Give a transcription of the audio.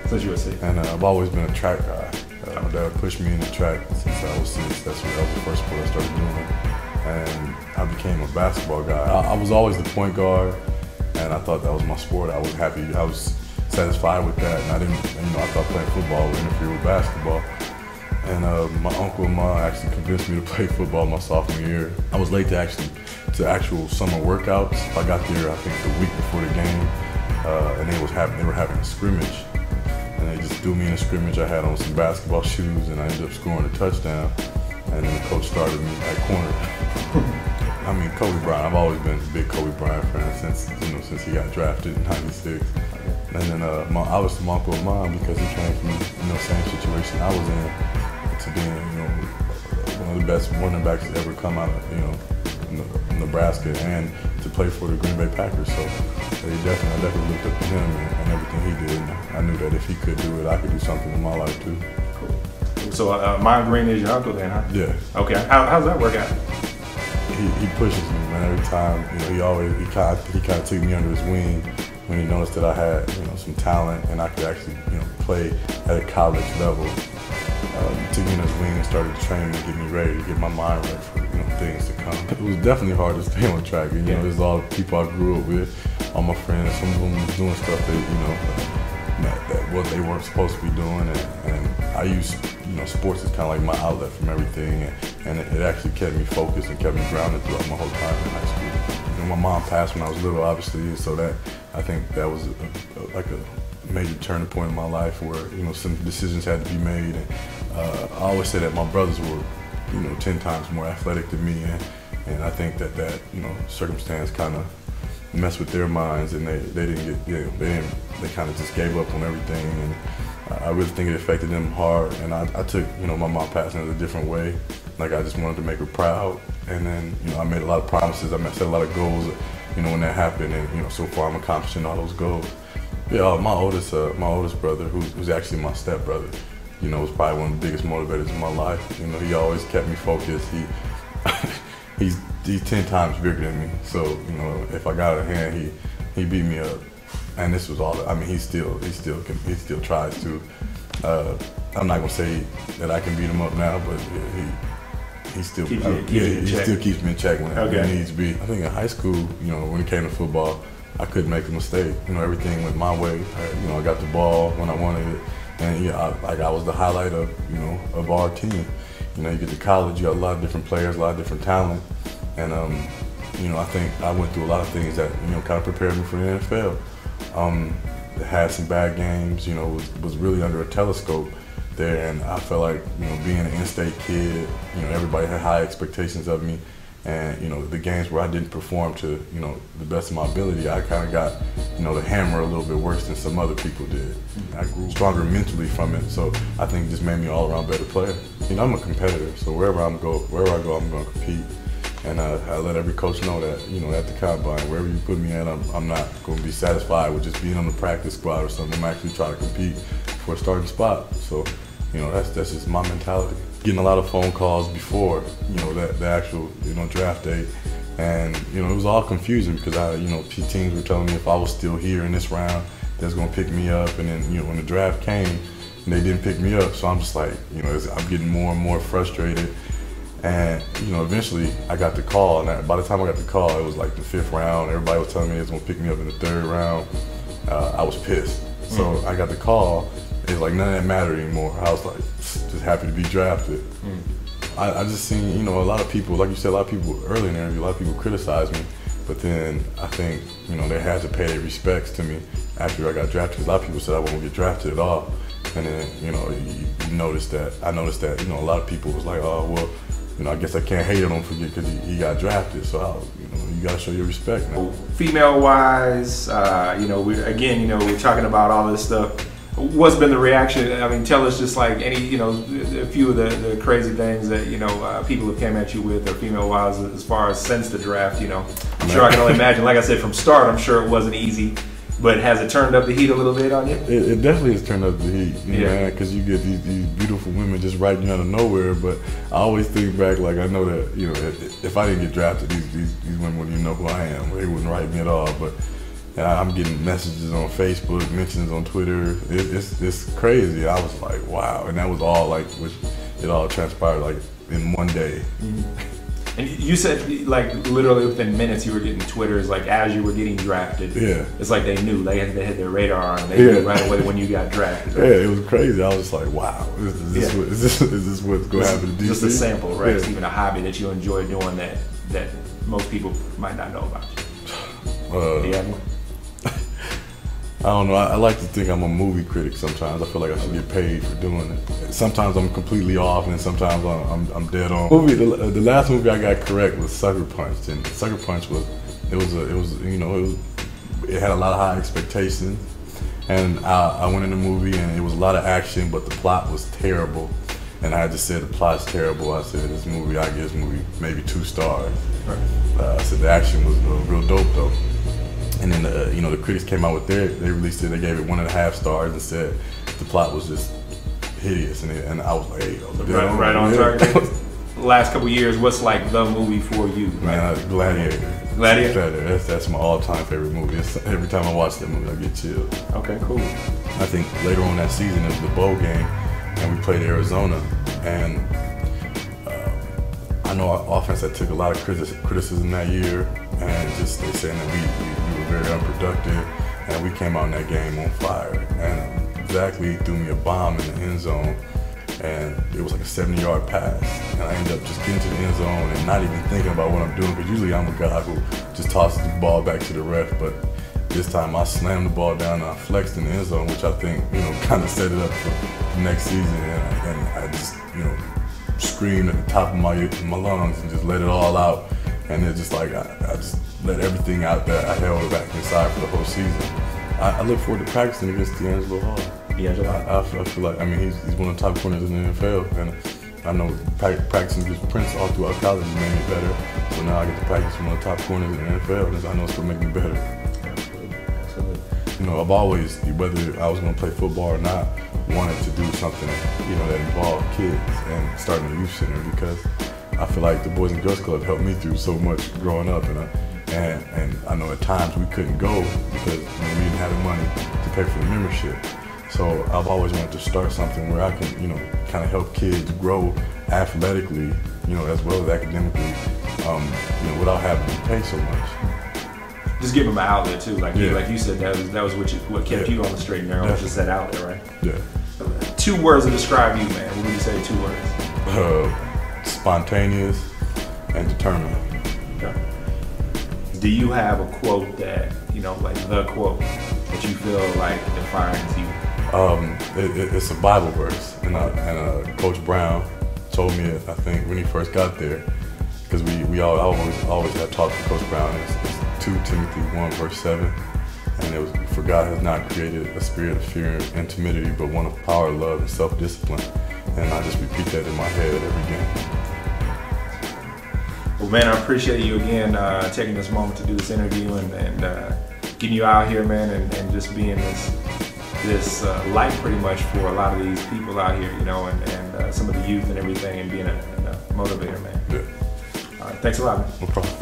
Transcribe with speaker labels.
Speaker 1: Since you were 6.
Speaker 2: And I've always been a track guy. My dad pushed me into track since I was 6. That was the first sport I started doing. And I became a basketball guy. I was always the point guard, and I thought that was my sport. I was happy. I was satisfied with that, and I didn't. I thought playing football would interfere with basketball. And my uncle and mom actually convinced me to play football my sophomore year. I was late to actual summer workouts. I got there, I think, the week before the game, and they were having a scrimmage. And they just threw me in a scrimmage. I had on some basketball shoes, and I ended up scoring a touchdown. And then the coach started me at corner. I mean, Kobe Bryant. I've always been a big Kobe Bryant fan since he got drafted in '96. And then obviously my uncle and mom, because he came from the same situation I was in, to being one of the best running backs to ever come out of Nebraska, and to play for the Green Bay Packers. So I definitely looked up to him and everything he did. And I knew that if he could do it, I could do something in my life too.
Speaker 1: Cool. So Mind Green is your uncle then, huh?
Speaker 2: Yeah.
Speaker 1: Okay. How's that work out?
Speaker 2: He pushes me, man. Every time, he kind of took me under his wing when he noticed that I had some talent and I could actually play at a college level. He took me under his wing and started to train me, get me ready, to get my mind ready for things to come. It was definitely hard to stay on track. There's all the people I grew up with, all my friends. Some of them was doing stuff that what they weren't supposed to be doing, and I used sports is kind of like my outlet from everything, and it actually kept me focused and kept me grounded throughout my whole time in high school. My mom passed when I was little, obviously, so that I think that was like a major turning point in my life where some decisions had to be made. And I always say that my brothers were 10 times more athletic than me, and I think that circumstance kind of messed with their minds, and they kind of just gave up on everything. And I really think it affected them hard, and I took my mom passing in a different way. Like, I just wanted to make her proud, and then I made a lot of promises. I set a lot of goals when that happened, and so far I'm accomplishing all those goals. Yeah, my oldest brother, who's actually my stepbrother, was probably one of the biggest motivators in my life. He always kept me focused. He's 10 times bigger than me, so if I got out of hand, he beat me up. And this was all. I mean, he still tries to. I'm not gonna say that I can beat him up now, but he still keeps me in check when it needs to be. I think in high school, when it came to football, I couldn't make a mistake. Everything went my way. I got the ball when I wanted it, and I was the highlight of our team. You get to college, you got a lot of different players, a lot of different talent, and I think I went through a lot of things that kind of prepared me for the NFL. Had some bad games, was really under a telescope there, and I felt like being an in-state kid, everybody had high expectations of me, and the games where I didn't perform to the best of my ability, I kind of got the hammer a little bit worse than some other people did. I grew stronger mentally from it, so I think it just made me an all-around better player. I'm a competitor, so wherever I go, I'm going to compete. And I let every coach know that, at the combine, wherever you put me at, I'm not going to be satisfied with just being on the practice squad or something. I'm actually trying to compete for a starting spot. So, that's just my mentality. Getting a lot of phone calls before, the actual, draft day. And, it was all confusing because teams were telling me if I was still here in this round, they was going to pick me up. And then, when the draft came, they didn't pick me up. So I'm just like, I'm getting more and more frustrated. And eventually I got the call, and by the time I got the call, it was like the 5th round. Everybody was telling me they was gonna pick me up in the 3rd round. I was pissed. So I got the call. It was like none of that mattered anymore. I was like just happy to be drafted. I just seen a lot of people, like you said, a lot of people early in the interview, a lot of people criticized me, but then I think they had to pay their respects to me after I got drafted. A lot of people said I wouldn't get drafted at all, and then you noticed that. I noticed that a lot of people was like, oh well. I guess I can't hate on him because he got drafted. So you gotta show your respect, man.
Speaker 1: Female-wise, we're talking about all this stuff. What's been the reaction? I mean, tell us just like any, a few of the crazy things that people have came at you with, or female-wise, as far as since the draft. I'm sure I can only imagine. Like I said, from start, I'm sure it wasn't easy. But has it turned up the heat a little bit on you?
Speaker 2: It definitely has turned up the heat, man, because you get these beautiful women just writing you out of nowhere. But I always think back, like I know that if I didn't get drafted, these women wouldn't even know who I am. They wouldn't write me at all. But and I'm getting messages on Facebook, mentions on Twitter. It's crazy. I was like, wow, and that was all like, it all transpired like in one day.
Speaker 1: And you said like literally within minutes you were getting Twitters like as you were getting drafted.
Speaker 2: Yeah.
Speaker 1: It's like they knew, they had their radar on. They knew right away when you got drafted.
Speaker 2: Yeah, it was crazy. I was like, wow, is this what's going to happen to DC?
Speaker 1: Just a sample, right? It's even a hobby that you enjoy doing that most people might not know about you. Do you have one?
Speaker 2: I don't know. I like to think I'm a movie critic sometimes. I feel like I should get paid for doing it. Sometimes I'm completely off, and sometimes I'm dead on. The last movie I got correct was Sucker Punch, and Sucker Punch it had a lot of high expectations, and I went in the movie and it was a lot of action, but the plot was terrible. And I just said the plot's terrible. I said I give this movie maybe 2 stars. Right. I said the action was real dope though. And then the critics came out with they released it. They gave it 1.5 stars and said the plot was just hideous. And I was like, hey,
Speaker 1: right on target. Last couple years, what's like the movie for you?
Speaker 2: Man, Gladiator. Gladiator. That's my all-time favorite movie. Every time I watch that movie, I get chilled.
Speaker 1: Okay, cool.
Speaker 2: I think later on that season it was the bowl game, and we played Arizona, and I know our offense that took a lot of criticism that year, and just they saying that we were very unproductive, and we came out in that game on fire. And Zachary threw me a bomb in the end zone, and it was like a 70-yard pass, and I ended up just getting to the end zone and not even thinking about what I'm doing, because usually I'm a guy who just tosses the ball back to the ref, but this time I slammed the ball down and I flexed in the end zone, which I think kind of set it up for the next season, and I just screamed at the top of my lungs and just let it all out, and it's just like I just let everything out that I held back inside for the whole season. I look forward to practicing against D'Angelo Hall. I feel like, he's one of the top corners in the NFL, and I know practicing against Prince all throughout college has made me better. So now I get to practice with one of the top corners in the NFL, and I know it's going to make me better. Absolutely. I've always, whether I was going to play football or not, wanted to do something that involved kids and starting a youth center, because I feel like the Boys and Girls Club helped me through so much growing up, and I know at times we couldn't go because we didn't have the money to pay for the membership. So I've always wanted to start something where I can, kind of help kids grow athletically, as well as academically, without having to pay so much.
Speaker 1: Just give them an outlet too, like you said, that was what kept you on the straight and narrow, was just that outlet, right?
Speaker 2: Yeah.
Speaker 1: 2 words to describe you, man. What would you say? 2 words.
Speaker 2: Spontaneous and determined.
Speaker 1: Okay. Do you have a quote that like the quote that you feel like defines you?
Speaker 2: It's a Bible verse, and Coach Brown told me it, I think, when he first got there, because we always had talked to Coach Brown. It's 2 Timothy 1 verse 7, and it was, for God has not created a spirit of fear and timidity, but one of power, love, and self-discipline. And I just repeat that in my head every game.
Speaker 1: Well, man, I appreciate you again taking this moment to do this interview and getting you out here, man, and just being this light pretty much for a lot of these people out here, and some of the youth and everything, and being a motivator, man.
Speaker 2: Yeah.
Speaker 1: All right, thanks a lot, man.
Speaker 2: No problem.